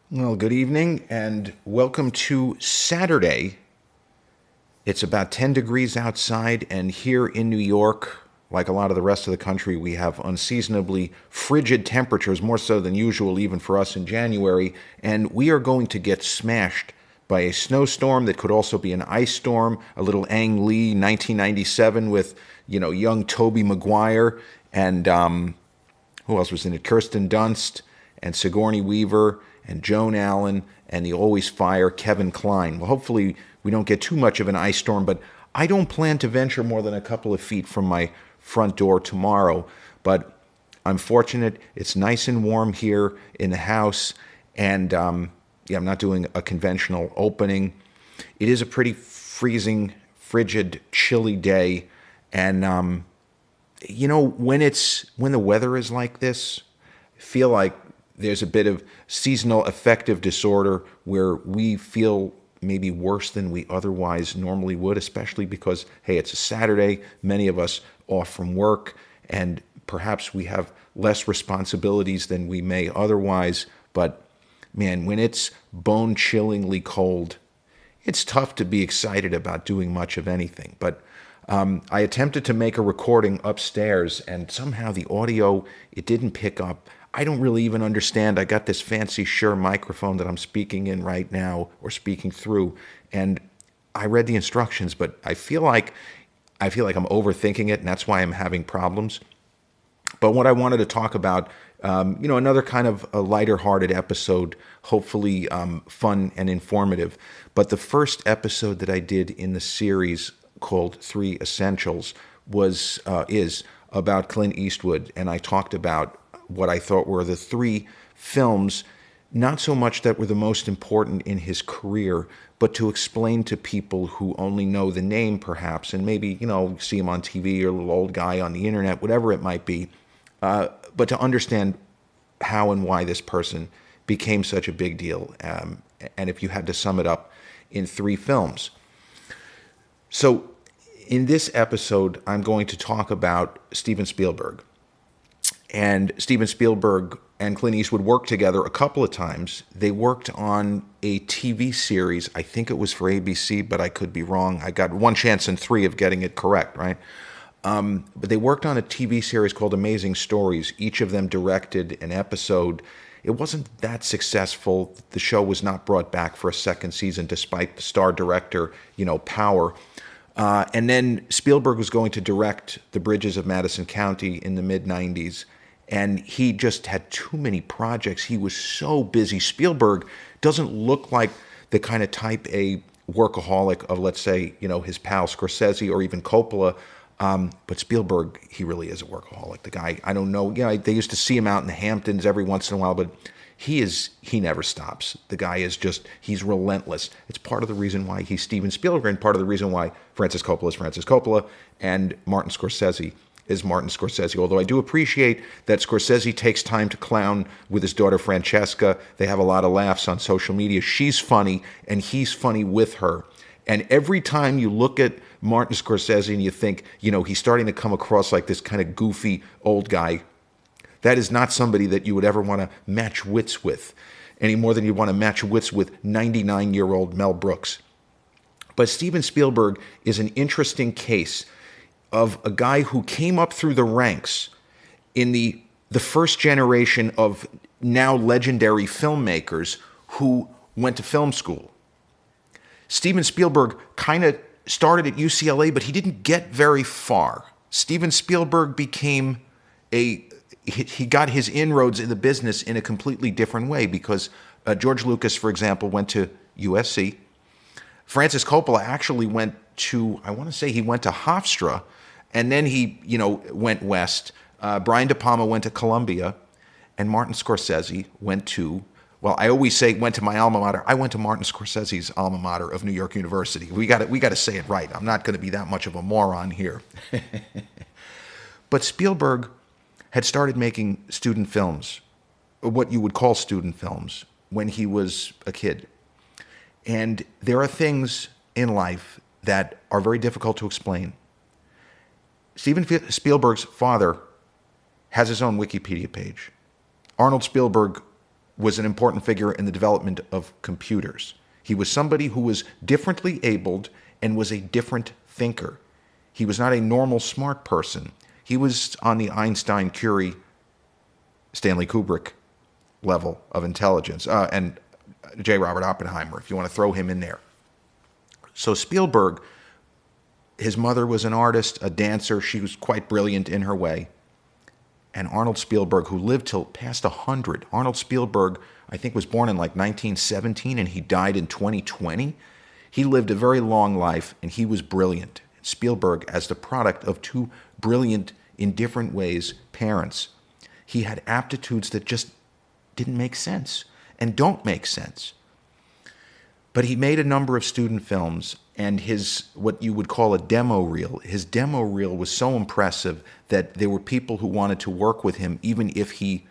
Well, good evening and welcome to Saturday. It's about 10 degrees outside, and here in New York, like a lot of the rest of the country, we have unseasonably frigid temperatures, more so than usual, even for us in January. And we are going to get smashed by a snowstorm that could also be an ice storm, a little Ang Lee 1997 with, young Tobey Maguire and who else was in it? Kirsten Dunst and Sigourney Weaver and Joan Allen and the always fire Kevin Kline. Well, hopefully we don't get too much of an ice storm, but I don't plan to venture more than a couple of feet from my front door tomorrow. But I'm fortunate. It's nice and warm here in the house, and I'm not doing a conventional opening. It is a pretty freezing, frigid, chilly day, and when the weather is like this, I feel like there's a bit of seasonal affective disorder where we feel maybe worse than we otherwise normally would, especially because, hey, it's a Saturday, many of us off from work, and perhaps we have less responsibilities than we may otherwise. But man, when it's bone chillingly cold, it's tough to be excited about doing much of anything. But I attempted to make a recording upstairs, and somehow the audio, it didn't pick up. I don't really even understand. I got this fancy Shure microphone that I'm speaking in right now, or speaking through, and I read the instructions, but I feel like I'm overthinking it, and that's why I'm having problems. But what I wanted to talk about, another kind of a lighter-hearted episode, hopefully fun and informative. But the first episode that I did in the series called Three Essentials is about Clint Eastwood, and I talked about what I thought were the three films, not so much that were the most important in his career, but to explain to people who only know the name, perhaps, and maybe see him on TV or a little old guy on the internet, whatever it might be, but to understand how and why this person became such a big deal, and if you had to sum it up in three films. So, in this episode, I'm going to talk about Steven Spielberg. And Steven Spielberg and Clint Eastwood worked together a couple of times. They worked on a TV series. I think it was for ABC, but I could be wrong. I got one chance in three of getting it correct, right? But they worked on a TV series called Amazing Stories. Each of them directed an episode. It wasn't that successful. The show was not brought back for a second season, despite the star director, power. And then Spielberg was going to direct The Bridges of Madison County in the mid-90s. And he just had too many projects. He was so busy. Spielberg doesn't look like the kind of type A workaholic of, let's say, his pal Scorsese or even Coppola. But Spielberg, he really is a workaholic. The guy, I don't know, they used to see him out in the Hamptons every once in a while, but he never stops. The guy is he's relentless. It's part of the reason why he's Steven Spielberg, and part of the reason why Francis Coppola is Francis Coppola and Martin Scorsese is Martin Scorsese. Although I do appreciate that Scorsese takes time to clown with his daughter Francesca. They have a lot of laughs on social media. She's funny, and he's funny with her. And every time you look at Martin Scorsese and you think, he's starting to come across like this kind of goofy old guy, that is not somebody that you would ever want to match wits with, any more than you want to match wits with 99-year-old Mel Brooks. But Steven Spielberg is an interesting case of a guy who came up through the ranks in the first generation of now legendary filmmakers who went to film school. Steven Spielberg kind of started at UCLA, but he didn't get very far. Steven Spielberg he got his inroads in the business in a completely different way because George Lucas, for example, went to USC. Francis Coppola actually went to, I want to say he went to Hofstra, and then he, went west. Brian De Palma went to Columbia, and Martin Scorsese went to, well, I always say went to my alma mater. I went to Martin Scorsese's alma mater of New York University. We got to say it right. I'm not going to be that much of a moron here. But Spielberg had started making student films, or what you would call student films, when he was a kid. And there are things in life that are very difficult to explain. Steven Spielberg's father has his own Wikipedia page. Arnold Spielberg was an important figure in the development of computers. He was somebody who was differently abled and was a different thinker. He was not a normal smart person. He was on the Einstein, Curie, Stanley Kubrick level of intelligence, and J. Robert Oppenheimer, if you want to throw him in there. So Spielberg, his mother was an artist, a dancer. She was quite brilliant in her way. And Arnold Spielberg, who lived till past 100. Arnold Spielberg, I think, was born in like 1917, and he died in 2020. He lived a very long life, and he was brilliant. Spielberg, as the product of two brilliant, in different ways, parents, he had aptitudes that just didn't make sense and don't make sense. But he made a number of student films, and his, what you would call a demo reel, his demo reel was so impressive that there were people who wanted to work with him, even if he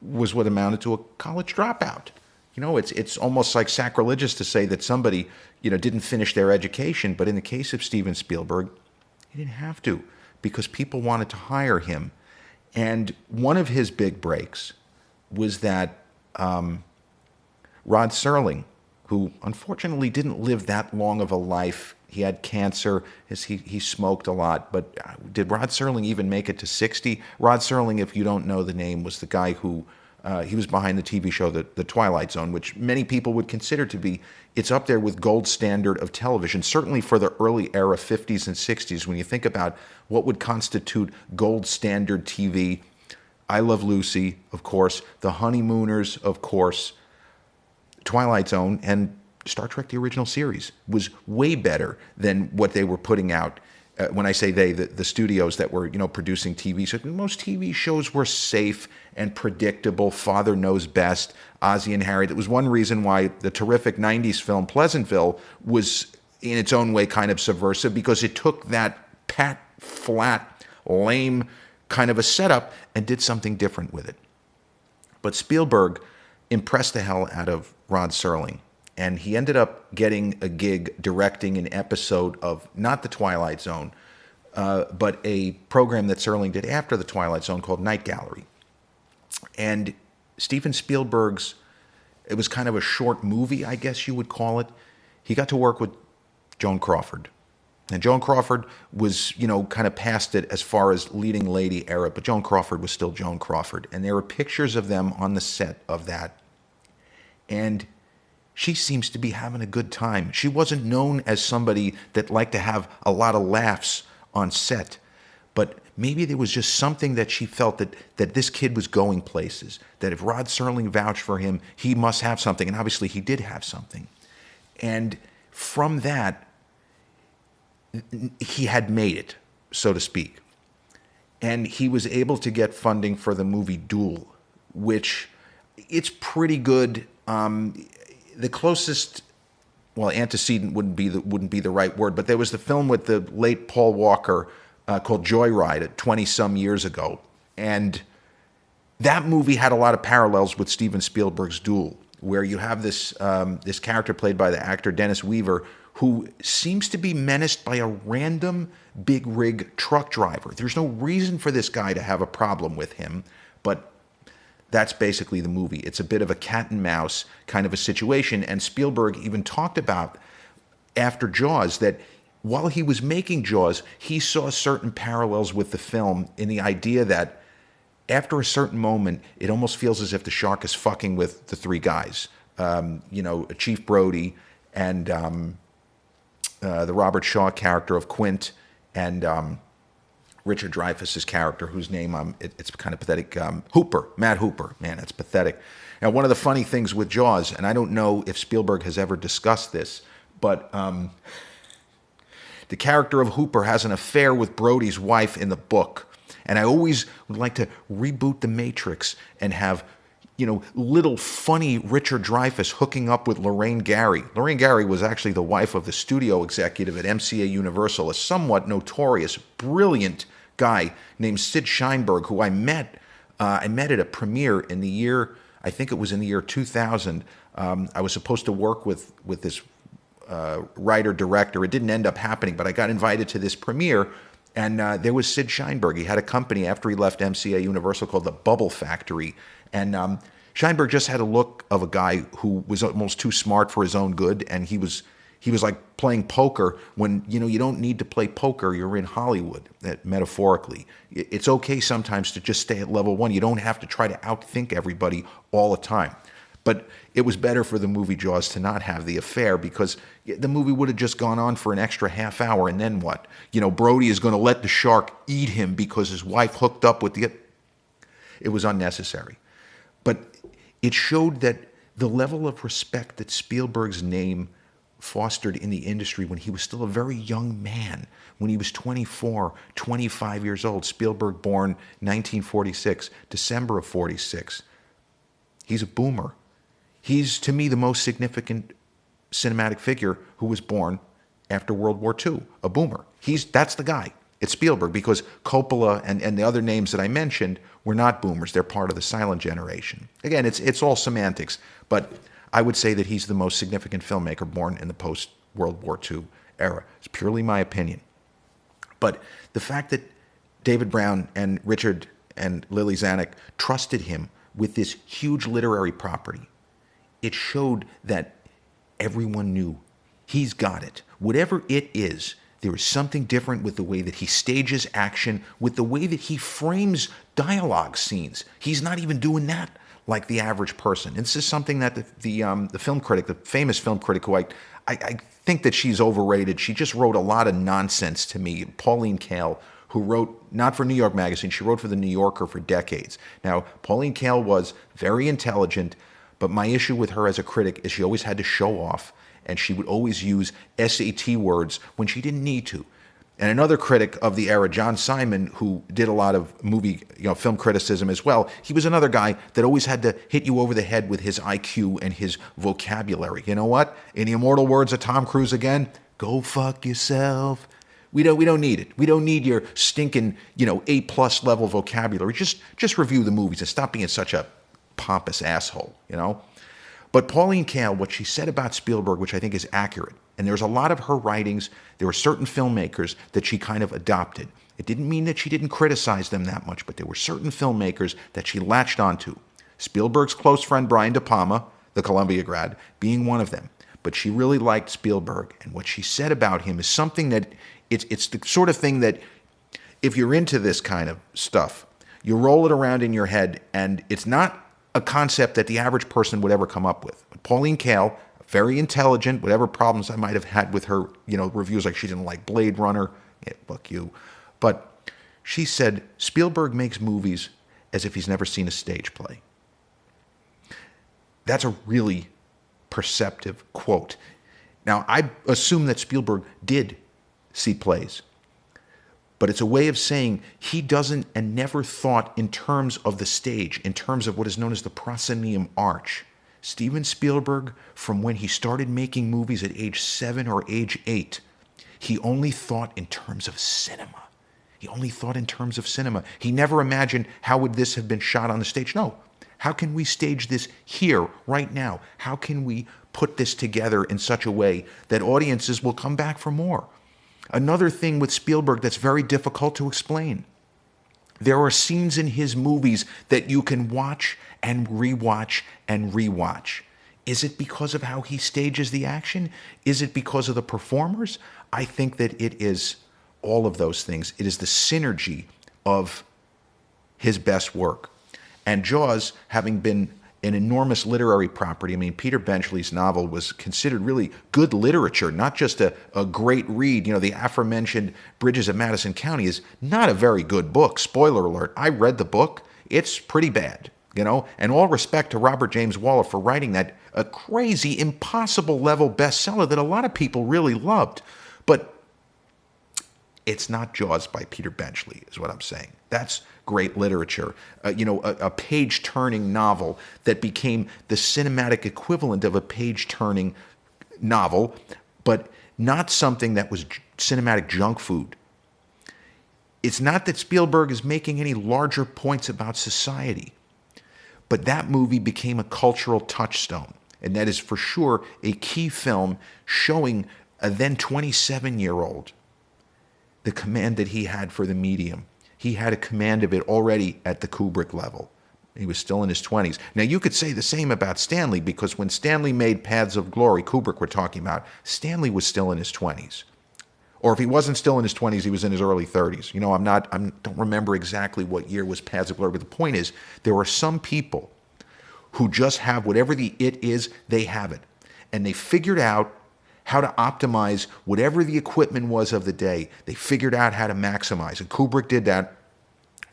was what amounted to a college dropout. You know, it's almost like sacrilegious to say that somebody, didn't finish their education. But in the case of Steven Spielberg, he didn't have to, because people wanted to hire him. And one of his big breaks was that Rod Serling, who unfortunately didn't live that long of a life. He had cancer. He smoked a lot. But did Rod Serling even make it to 60? Rod Serling, if you don't know the name, was the guy who, he was behind the TV show The Twilight Zone, which many people would consider to be, it's up there with gold standard of television, certainly for the early era 50s and 60s. When you think about what would constitute gold standard TV, I Love Lucy, of course, The Honeymooners, of course, Twilight Zone, and Star Trek, the original series, was way better than what they were putting out. When I say they, the studios that were, producing TV. So most TV shows were safe and predictable. Father Knows Best, Ozzie and Harriet. That was one reason why the terrific 90s film Pleasantville was, in its own way, kind of subversive, because it took that pat, flat, lame kind of a setup and did something different with it. But Spielberg impressed the hell out of Rod Serling, and he ended up getting a gig directing an episode of not The Twilight Zone, but a program that Serling did after The Twilight Zone called Night Gallery. And Steven Spielberg's, it was kind of a short movie, I guess you would call it. He got to work with Joan Crawford. And Joan Crawford was, kind of past it as far as leading lady era, but Joan Crawford was still Joan Crawford. And there are pictures of them on the set of that. And she seems to be having a good time. She wasn't known as somebody that liked to have a lot of laughs on set. But maybe there was just something that she felt that this kid was going places, that if Rod Serling vouched for him, he must have something. And obviously he did have something. And from that, he had made it, so to speak. And he was able to get funding for the movie Duel, which it's pretty good. The closest, well, antecedent wouldn't be the right word, but there was the film with the late Paul Walker called Joyride 20-some years ago. And that movie had a lot of parallels with Steven Spielberg's Duel, where you have this character played by the actor Dennis Weaver, who seems to be menaced by a random big rig truck driver. There's no reason for this guy to have a problem with him, but that's basically the movie. It's a bit of a cat and mouse kind of a situation. And Spielberg even talked about after Jaws that while he was making Jaws, he saw certain parallels with the film in the idea that after a certain moment, it almost feels as if the shark is fucking with the three guys. Chief Brody and the Robert Shaw character of Quint and Richard Dreyfuss's character, whose name it's kind of pathetic, Matt Hooper. Man, that's pathetic. Now, one of the funny things with Jaws, and I don't know if Spielberg has ever discussed this, but the character of Hooper has an affair with Brody's wife in the book. And I always would like to reboot The Matrix and have, little funny Richard Dreyfuss hooking up with Lorraine Gary. Lorraine Gary was actually the wife of the studio executive at MCA Universal, a somewhat notorious, brilliant guy named Sid Sheinberg, who I met at a premiere in the year, I think it was in the year 2000. I was supposed to work with this writer-director. It didn't end up happening, but I got invited to this premiere. And there was Sid Sheinberg. He had a company after he left MCA Universal called the Bubble Factory. And Scheinberg just had a look of a guy who was almost too smart for his own good, and he was like playing poker when, you don't need to play poker. You're in Hollywood, metaphorically. It's okay sometimes to just stay at level one. You don't have to try to outthink everybody all the time. But it was better for the movie Jaws to not have the affair, because the movie would have just gone on for an extra half hour, and then what? Brody is going to let the shark eat him because his wife hooked up with the... It was unnecessary. But it showed that the level of respect that Spielberg's name fostered in the industry when he was still a very young man, when he was 24, 25 years old. Spielberg born 1946, December of 46. He's a boomer. He's, to me, the most significant cinematic figure who was born after World War II, a boomer. That's the guy. It's Spielberg, because Coppola and the other names that I mentioned were not boomers. They're part of the silent generation. Again, it's all semantics, but I would say that he's the most significant filmmaker born in the post-World War II era. It's purely my opinion. But the fact that David Brown and Richard and Lily Zanuck trusted him with this huge literary property, it showed that everyone knew he's got it. Whatever it is, there is something different with the way that he stages action, with the way that he frames dialogue scenes. He's not even doing that like the average person. And this is something that the film critic, the famous film critic, who I think that she's overrated. She just wrote a lot of nonsense to me. Pauline Kael, who wrote, not for New York Magazine, she wrote for The New Yorker for decades. Now, Pauline Kael was very intelligent, but my issue with her as a critic is she always had to show off, and she would always use SAT words when she didn't need to. And another critic of the era, John Simon, who did a lot of film criticism as well, he was another guy that always had to hit you over the head with his IQ and his vocabulary. You know what? In the immortal words of Tom Cruise again, go fuck yourself. We don't need it. We don't need your stinking, A+ level vocabulary. Just review the movies and stop being such a pompous asshole, But Pauline Kael, what she said about Spielberg, which I think is accurate, and there's a lot of her writings, there were certain filmmakers that she kind of adopted. It didn't mean that she didn't criticize them that much, but there were certain filmmakers that she latched onto. Spielberg's close friend Brian De Palma, the Columbia grad, being one of them. But she really liked Spielberg, and what she said about him is something that it's the sort of thing that if you're into this kind of stuff, you roll it around in your head, and it's not a concept that the average person would ever come up with. But Pauline Kael, very intelligent, whatever problems I might have had with her, reviews, like she didn't like Blade Runner, yeah, fuck you. But she said, Spielberg makes movies as if he's never seen a stage play. That's a really perceptive quote. Now, I assume that Spielberg did see plays, but it's a way of saying he doesn't and never thought in terms of the stage, in terms of what is known as the proscenium arch. Steven Spielberg, from when he started making movies at age 7 or age 8, he only thought in terms of cinema. He only thought in terms of cinema. He never imagined how would this have been shot on the stage. No. How can we stage this here, right now? How can we put this together in such a way that audiences will come back for more? Another thing with Spielberg that's very difficult to explain. There are scenes in his movies that you can watch and rewatch and rewatch. Is it because of how he stages the action? Is it because of the performers? I think that it is all of those things. It is the synergy of his best work. And Jaws, having been an enormous literary property. I mean, Peter Benchley's novel was considered really good literature, not just a great read. The aforementioned Bridges of Madison County is not a very good book. Spoiler alert. I read the book. It's pretty bad, and all respect to Robert James Waller for writing that a crazy, impossible level bestseller that a lot of people really loved. But it's not Jaws by Peter Benchley, is what I'm saying. That's great literature. A page-turning novel that became the cinematic equivalent of a page-turning novel, but not something that was cinematic junk food. It's not that Spielberg is making any larger points about society, but that movie became a cultural touchstone, and that is for sure a key film showing a then 27-year-old the command that he had for the medium. He had a command of it already at the Kubrick level. He was still in his 20s. Now, you could say the same about Stanley, because when Stanley made Paths of Glory, Kubrick we're talking about, Stanley was still in his 20s. Or if he wasn't still in his 20s, he was in his early 30s. You know, I don't remember exactly what year was Paths of Glory, but the point is, there are some people who just have whatever the it is, they have it. And they figured out how to optimize whatever the equipment was of the day. They figured out how to maximize. And Kubrick did that.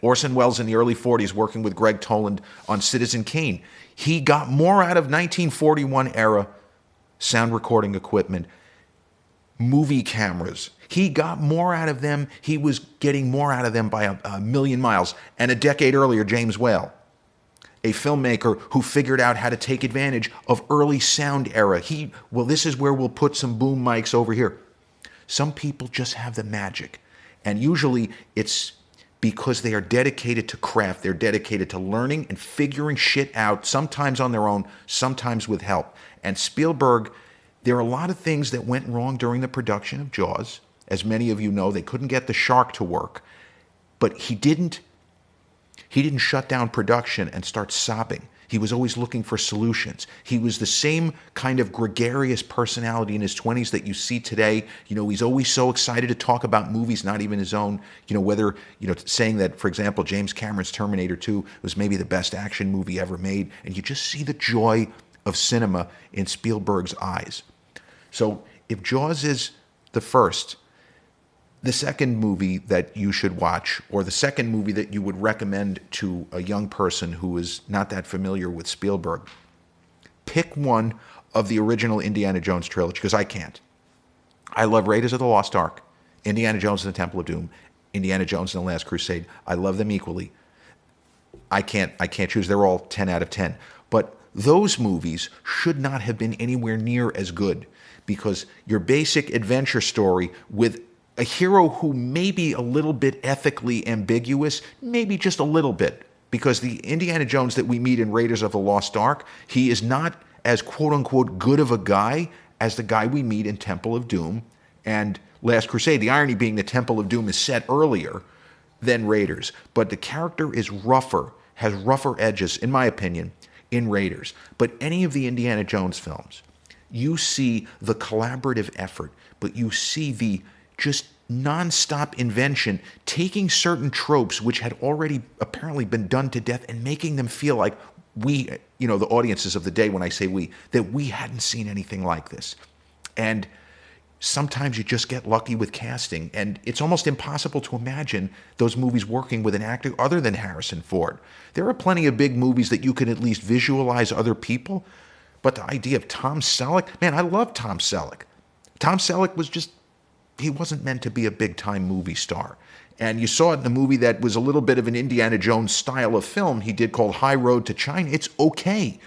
Orson Welles in the early 40s working with Greg Toland on Citizen Kane. He got more out of 1941 era sound recording equipment, movie cameras. He got more out of them. He was getting more out of them by a million miles. And a decade earlier, James Whale, a filmmaker who figured out how to take advantage of early sound era. This is where we'll put some boom mics over here. Some people just have the magic. And usually it's because they are dedicated to craft. They're dedicated to learning and figuring shit out, sometimes on their own, sometimes with help. And Spielberg, there are a lot of things that went wrong during the production of Jaws. As many of you know, they couldn't get the shark to work. But he didn't shut down production and start sobbing. He was always looking for solutions. He was the same kind of gregarious personality in his 20s that you see today. You know, he's always so excited to talk about movies, not even his own. You know, whether, you know, saying that, for example, James Cameron's Terminator 2 was maybe the best action movie ever made. And you just see the joy of cinema in Spielberg's eyes. So if Jaws is the first, the second movie that you should watch, or the second movie that you would recommend to a young person who is not that familiar with Spielberg, pick one of the original Indiana Jones trilogy, because I can't. I love Raiders of the Lost Ark, Indiana Jones and the Temple of Doom, Indiana Jones and the Last Crusade. I love them equally. I can't choose. They're all 10 out of 10. But those movies should not have been anywhere near as good, because your basic adventure story with a hero who may be a little bit ethically ambiguous, maybe just a little bit, because the Indiana Jones that we meet in Raiders of the Lost Ark, he is not as quote-unquote good of a guy as the guy we meet in Temple of Doom and Last Crusade. The irony being the Temple of Doom is set earlier than Raiders, but the character is rougher, has rougher edges, in my opinion, in Raiders. But any of the Indiana Jones films, you see the collaborative effort, but you see the just nonstop invention, taking certain tropes which had already apparently been done to death and making them feel like we, you know, the audiences of the day, when I say we, that we hadn't seen anything like this. And sometimes you just get lucky with casting, and it's almost impossible to imagine those movies working with an actor other than Harrison Ford. There are plenty of big movies that you can at least visualize other people, but the idea of Tom Selleck, man, I love Tom Selleck. Tom Selleck was just, he wasn't meant to be a big-time movie star. And you saw it in a movie that was a little bit of an Indiana Jones style of film he did called High Road to China. It's okay.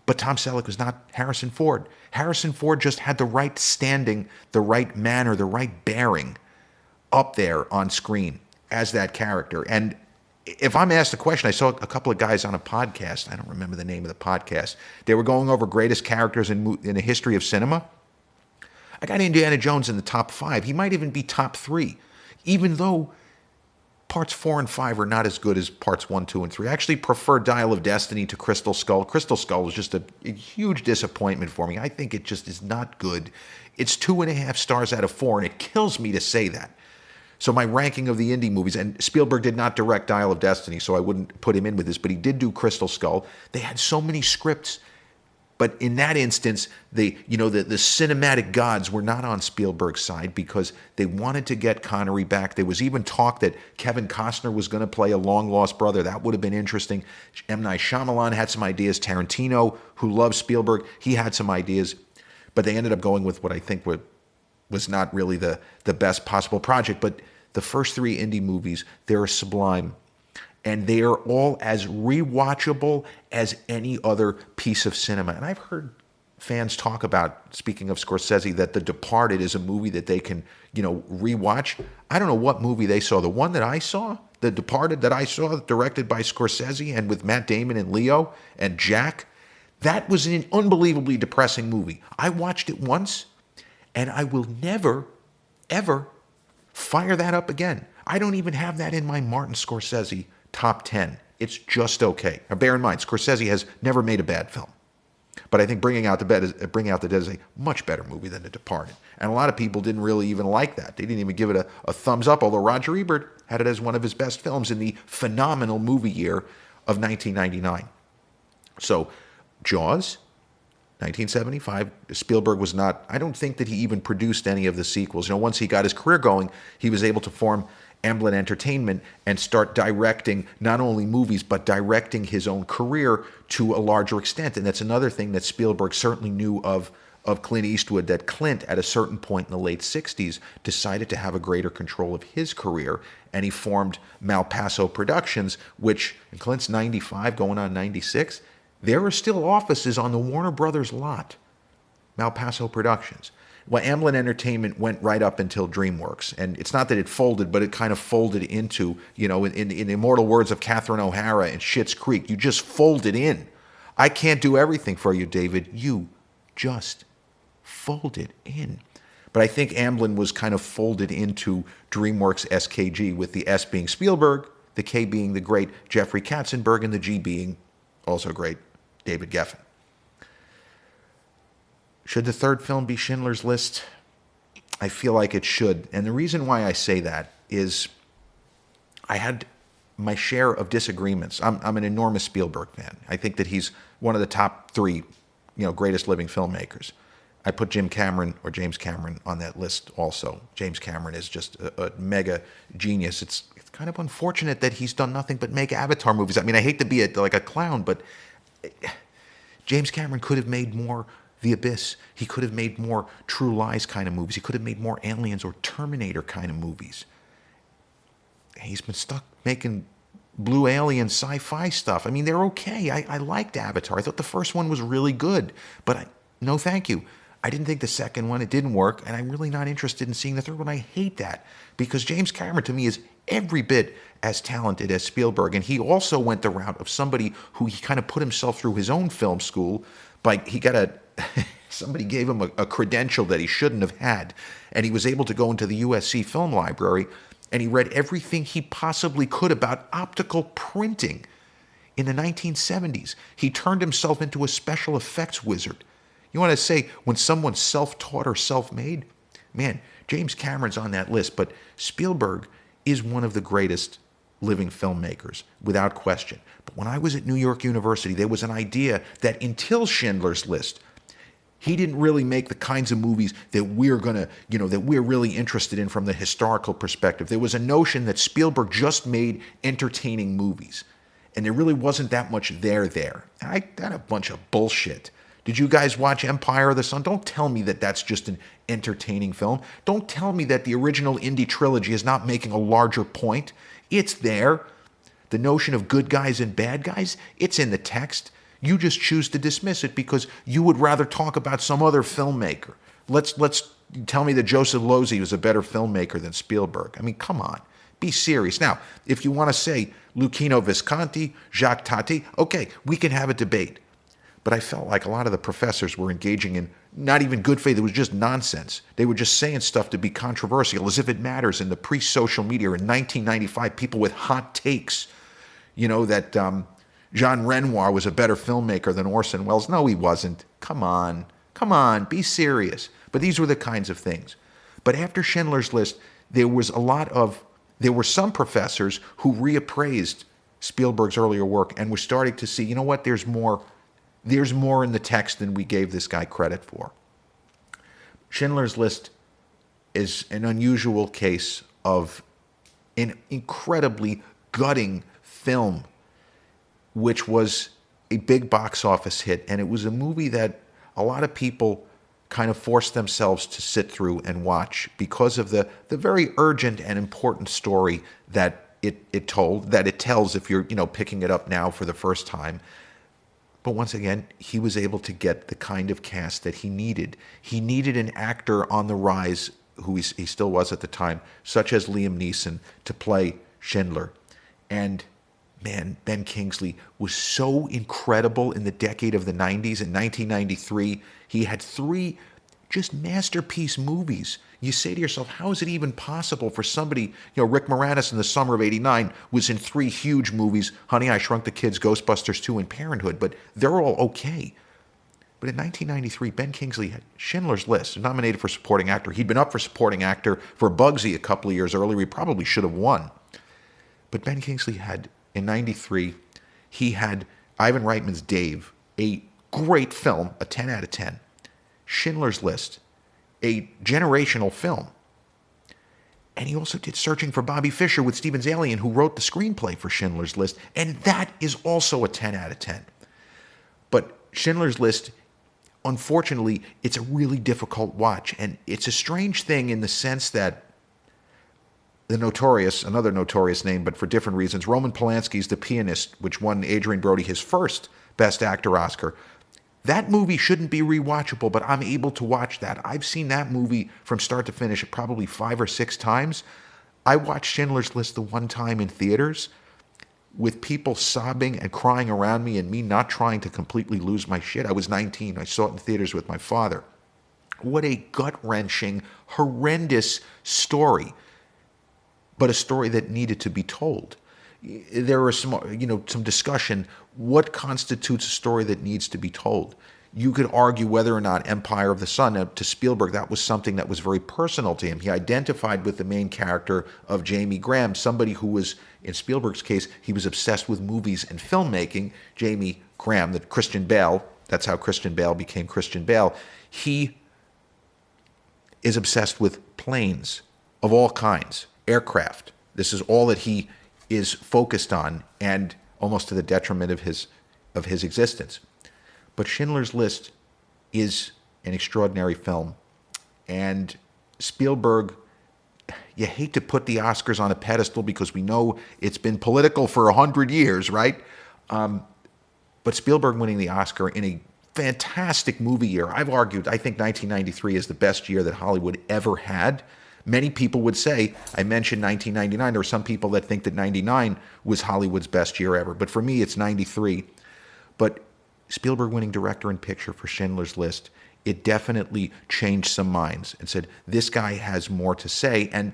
But Tom Selleck was not Harrison Ford. Harrison Ford just had the right standing, the right manner, the right bearing up there on screen as that character. And if I'm asked a question, I saw a couple of guys on a podcast. I don't remember the name of the podcast. They were going over greatest characters in the history of cinema. I got Indiana Jones in the top 5. He might even be top 3, even though parts 4 and 5 are not as good as parts 1, 2, and 3. I actually prefer Dial of Destiny to Crystal Skull. Crystal Skull was just a huge disappointment for me. I think it just is not good. It's 2.5 stars out of 4, and it kills me to say that. So my ranking of the indie movies, and Spielberg did not direct Dial of Destiny, so I wouldn't put him in with this, but he did do Crystal Skull. They had so many scripts. But in that instance, the cinematic gods were not on Spielberg's side because they wanted to get Connery back. There was even talk that Kevin Costner was going to play a long-lost brother. That would have been interesting. M. Night Shyamalan had some ideas. Tarantino, who loves Spielberg, he had some ideas. But they ended up going with what I think was not really the best possible project. But the first 3 indie movies, they're sublime. And they are all as rewatchable as any other piece of cinema. And I've heard fans talk about, speaking of Scorsese, that The Departed is a movie that they can, rewatch. I don't know what movie they saw. The one that I saw, The Departed that I saw, directed by Scorsese and with Matt Damon and Leo and Jack, that was an unbelievably depressing movie. I watched it once, and I will never, ever fire that up again. I don't even have that in my Martin Scorsese top 10. It's just okay. Now, bear in mind, Scorsese has never made a bad film. But I think Bringing Out the Dead is a much better movie than The Departed. And a lot of people didn't really even like that. They didn't even give it a thumbs up, although Roger Ebert had it as one of his best films in the phenomenal movie year of 1999. So, Jaws, 1975, Spielberg was not, I don't think that he even produced any of the sequels. You know, once he got his career going, he was able to form Amblin Entertainment and start directing not only movies, but directing his own career to a larger extent. And that's another thing that Spielberg certainly knew of Clint Eastwood, that Clint, at a certain point in the late 60s, decided to have a greater control of his career, and he formed Malpaso Productions, which, in Clint's 95, going on 96, there are still offices on the Warner Brothers lot, Malpaso Productions. Well, Amblin Entertainment went right up until DreamWorks. And it's not that it folded, but it kind of folded into, you know, in the immortal words of Catherine O'Hara in Schitt's Creek, you just folded in. I can't do everything for you, David. You just folded in. But I think Amblin was kind of folded into DreamWorks SKG, with the S being Spielberg, the K being the great Jeffrey Katzenberg, and the G being also great David Geffen. Should the third film be Schindler's List? I feel like it should. And the reason why I say that is I had my share of disagreements. I'm an enormous Spielberg fan. I think that he's one of the top three, greatest living filmmakers. I put James Cameron on that list also. James Cameron is just a mega genius. It's kind of unfortunate that he's done nothing but make Avatar movies. I mean, I hate to be like a clown, but James Cameron could have made more The Abyss. He could have made more True Lies kind of movies. He could have made more Aliens or Terminator kind of movies. He's been stuck making blue alien sci-fi stuff. I mean, they're okay. I liked Avatar. I thought the first one was really good, but no thank you. I didn't think the second one, it didn't work, and I'm really not interested in seeing the third one. I hate that, because James Cameron, to me, is every bit as talented as Spielberg, and he also went the route of somebody who he kind of put himself through his own film school. Somebody gave him a credential that he shouldn't have had, and he was able to go into the USC Film Library, and he read everything he possibly could about optical printing in the 1970s. He turned himself into a special effects wizard. You want to say when someone's self-taught or self-made? Man, James Cameron's on that list, but Spielberg is one of the greatest living filmmakers, without question. But when I was at New York University, there was an idea that until Schindler's List, he didn't really make the kinds of movies that we're really interested in from the historical perspective. There was a notion that Spielberg just made entertaining movies, and there really wasn't that much there. That's a bunch of bullshit. Did you guys watch Empire of the Sun? Don't tell me that that's just an entertaining film. Don't tell me that the original Indy trilogy is not making a larger point. It's there. The notion of good guys and bad guys, it's in the text. You just choose to dismiss it because you would rather talk about some other filmmaker. Let's tell me that Joseph Losey was a better filmmaker than Spielberg. I mean, come on. Be serious. Now, if you want to say Luchino Visconti, Jacques Tati, okay, we can have a debate. But I felt like a lot of the professors were engaging in not even good faith. It was just nonsense. They were just saying stuff to be controversial, as if it matters in the pre-social media. In 1995, people with hot takes, that Jean Renoir was a better filmmaker than Orson Welles. No, he wasn't. Come on, be serious. But these were the kinds of things. But after Schindler's List, there were some professors who reappraised Spielberg's earlier work and were starting to see, there's more in the text than we gave this guy credit for. Schindler's List is an unusual case of an incredibly gutting film, which was a big box office hit. And it was a movie that a lot of people kind of forced themselves to sit through and watch because of the very urgent and important story that it tells if you're, picking it up now for the first time. But once again, he was able to get the kind of cast that he needed. He needed an actor on the rise, who he still was at the time, such as Liam Neeson, to play Schindler. And man, Ben Kingsley was so incredible in the decade of the 90s. In 1993, he had 3 just masterpiece movies. You say to yourself, how is it even possible for somebody, Rick Moranis in the summer of '89 was in 3 huge movies, Honey, I Shrunk the Kids, Ghostbusters 2, and Parenthood, but they're all okay. But in 1993, Ben Kingsley had Schindler's List, nominated for supporting actor. He'd been up for supporting actor for Bugsy a couple of years earlier. He probably should have won. But Ben Kingsley had, in '93, he had Ivan Reitman's Dave, a great film, a 10 out of 10. Schindler's List, a generational film. And he also did Searching for Bobby Fischer with Steven Zalian, who wrote the screenplay for Schindler's List, and that is also a 10 out of 10. But Schindler's List, unfortunately, it's a really difficult watch, and it's a strange thing in the sense that another notorious name, but for different reasons, Roman Polanski's The Pianist, which won Adrian Brody his first Best Actor Oscar. That movie shouldn't be rewatchable, but I'm able to watch that. I've seen that movie from start to finish probably 5 or 6 times. I watched Schindler's List the one time in theaters with people sobbing and crying around me and me not trying to completely lose my shit. I was 19. I saw it in theaters with my father. What a gut-wrenching, horrendous story, but a story that needed to be told. There was some discussion. What constitutes a story that needs to be told? You could argue whether or not Empire of the Sun, to Spielberg, that was something that was very personal to him. He identified with the main character of Jamie Graham, somebody who was, in Spielberg's case, he was obsessed with movies and filmmaking. Jamie Graham, that Christian Bale, that's how Christian Bale became Christian Bale. He is obsessed with planes of all kinds, aircraft. This is all that he is focused on, and almost to the detriment of his existence. But Schindler's List is an extraordinary film, and Spielberg, you hate to put the Oscars on a pedestal because we know it's been political for 100 years, right? But Spielberg winning the Oscar in a fantastic movie year. I've argued, I think 1993 is the best year that Hollywood ever had. Many people would say, I mentioned 1999. There are some people that think that 99 was Hollywood's best year ever. But for me, it's 93. But Spielberg winning director and picture for Schindler's List, it definitely changed some minds and said, this guy has more to say. And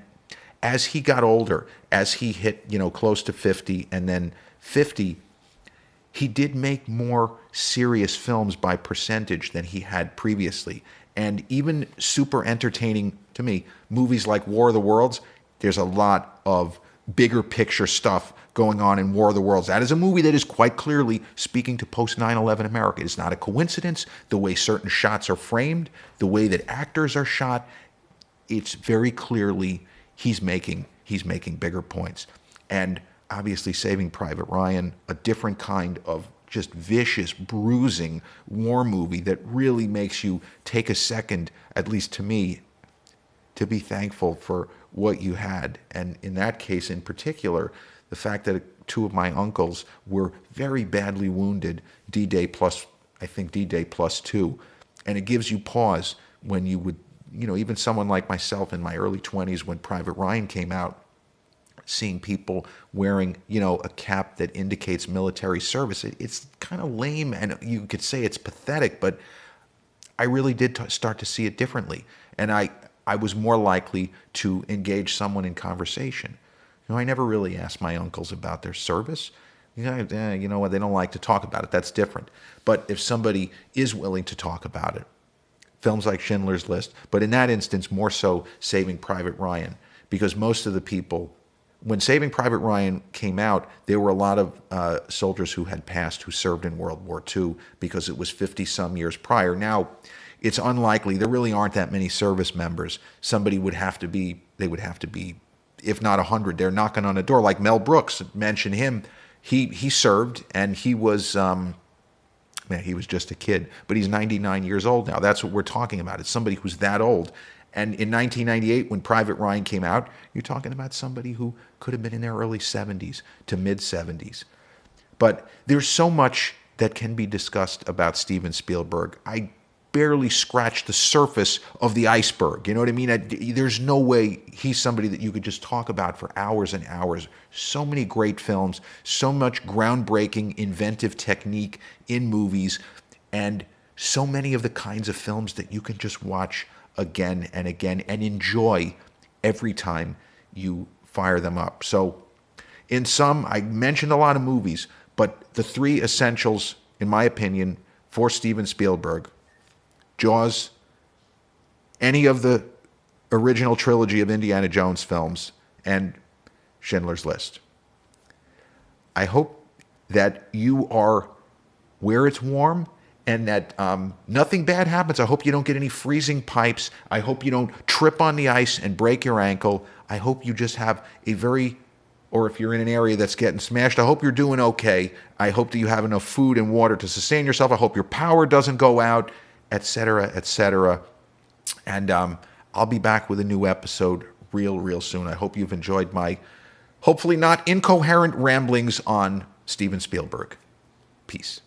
as he got older, as he hit, close to 50 and then 50, he did make more serious films by percentage than he had previously. And even super entertaining, to me, movies like War of the Worlds, there's a lot of bigger picture stuff going on in War of the Worlds. That is a movie that is quite clearly speaking to post 9/11 America. It's not a coincidence, the way certain shots are framed, the way that actors are shot. It's very clearly he's making bigger points. And obviously Saving Private Ryan, a different kind of just vicious, bruising war movie that really makes you take a second, at least to me, to be thankful for what you had. And in that case in particular, the fact that 2 of my uncles were very badly wounded, D-Day plus 2. And it gives you pause when you would, even someone like myself in my early 20s when Private Ryan came out, seeing people wearing, a cap that indicates military service. It's kind of lame, and you could say it's pathetic, but I really did start to see it differently. And I was more likely to engage someone in conversation. I never really asked my uncles about their service. You know what, they don't like to talk about it. That's different. But if somebody is willing to talk about it, films like Schindler's List, but in that instance, more so Saving Private Ryan, because most of the people, when Saving Private Ryan came out, there were a lot of soldiers who had passed who served in World War II because it was 50-some years prior. Now, it's unlikely. There really aren't that many service members. They would have to be, if not 100, they're knocking on a door. Like Mel Brooks, mention him. He served, and he was, he was just a kid. But he's 99 years old now. That's what we're talking about. It's somebody who's that old. And in 1998, when Private Ryan came out, you're talking about somebody who could have been in their early 70s to mid-70s. But there's so much that can be discussed about Steven Spielberg. I barely scratched the surface of the iceberg. You know what I mean? There's no way he's somebody that you could just talk about for hours and hours. So many great films, so much groundbreaking, inventive technique in movies, and so many of the kinds of films that you can just watch again and again and enjoy every time you fire them up. So in sum, I mentioned a lot of movies, but the three essentials, in my opinion, for Steven Spielberg: Jaws, any of the original trilogy of Indiana Jones films, and Schindler's List. I hope that you are where it's warm and that nothing bad happens. I hope you don't get any freezing pipes. I hope you don't trip on the ice and break your ankle. I hope you just have a very, or if you're in an area that's getting smashed, I hope you're doing okay. I hope that you have enough food and water to sustain yourself. I hope your power doesn't go out, etc., etc. And I'll be back with a new episode real soon. I hope you've enjoyed my hopefully not incoherent ramblings on Steven Spielberg. Peace.